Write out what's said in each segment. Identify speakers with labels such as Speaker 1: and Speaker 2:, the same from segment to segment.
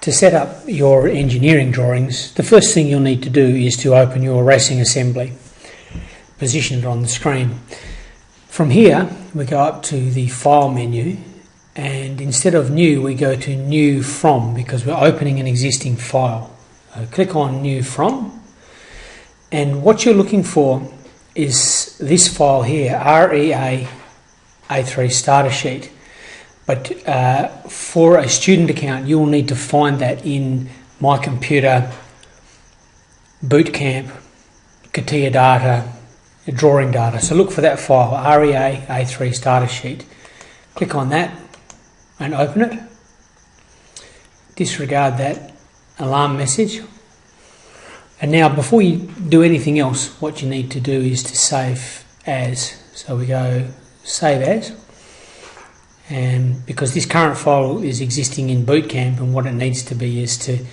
Speaker 1: To set up your engineering drawings, the first thing you'll need to do is to open your racing assembly, position it on the screen. From here, we go up to the File menu, and instead of New, we go to New From, because we're opening an existing file. Click on New From, and what you're looking for is this file here, REA A3 Starter Sheet. But for a student account, you'll need to find that in My Computer, Bootcamp, CATIA Data, Drawing Data. So look for that file, REA A3 Starter Sheet. Click on that and open it. Disregard that alarm message. And now before you do anything else, what you need to do is to save as. So we go Save As. And because this current file is existing in Bootcamp, and what it needs to be is to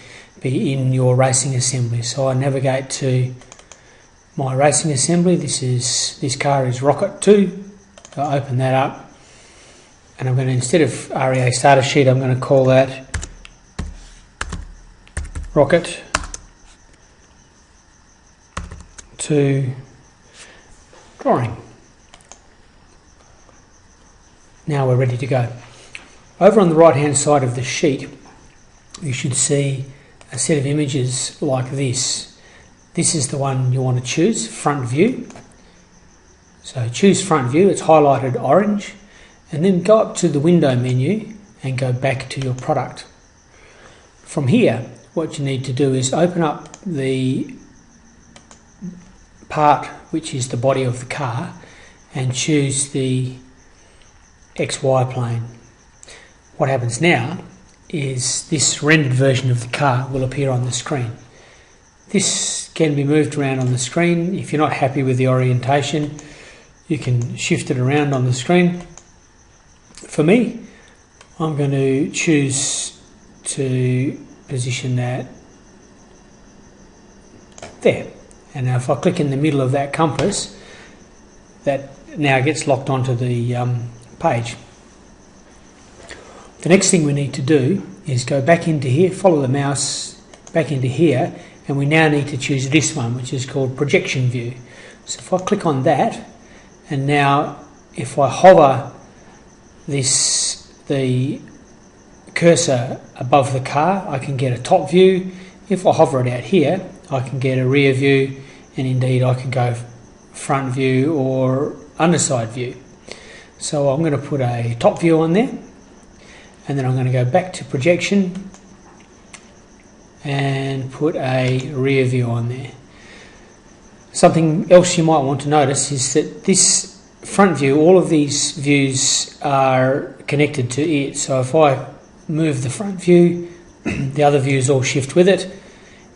Speaker 1: be in your racing assembly. So I navigate to my racing assembly. This car is Rocket 2. So I open that up, and I'm going to, instead of REA Starter Sheet, I'm going to call that Rocket 2 Drawing. Now we're ready to go. Over on the right hand side of the sheet, you should see a set of images like this. This is the one you want to choose, front view. So choose front view, it's highlighted orange, and then go up to the window menu and go back to your product. From here, what you need to do is open up the part which is the body of the car and choose the XY plane. What happens now is this rendered version of the car will appear on the screen. This can be moved around on the screen. If you're not happy with the orientation, you can shift it around on the screen. For me, I'm going to choose to position that there. And now if I click in the middle of that compass, that now gets locked onto the page. The next thing we need to do is go back into here, follow the mouse back into here, and we now need to choose this one, which is called Projection View. So if I click on that, and now if I hover the cursor above the car, I can get a top view. If I hover it out here, I can get a rear view, and indeed I can go front view or underside view. So I'm going to put a top view on there, and then I'm going to go back to projection and put a rear view on there. Something else you might want to notice is that this front view, all of these views are connected to it. So if I move the front view, the other views all shift with it.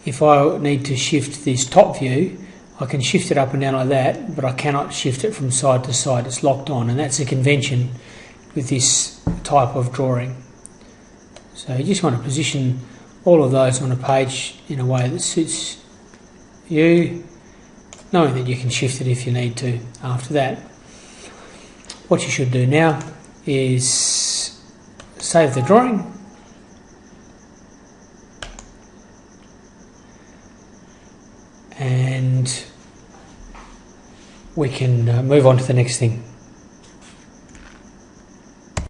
Speaker 1: If I need to shift this top view, I can shift it up and down like that, but I cannot shift it from side to side. It's locked on, and that's a convention with this type of drawing. So you just want to position all of those on a page in a way that suits you, knowing that you can shift it if you need to after that. What you should do now is save the drawing, and we can move on to the next thing.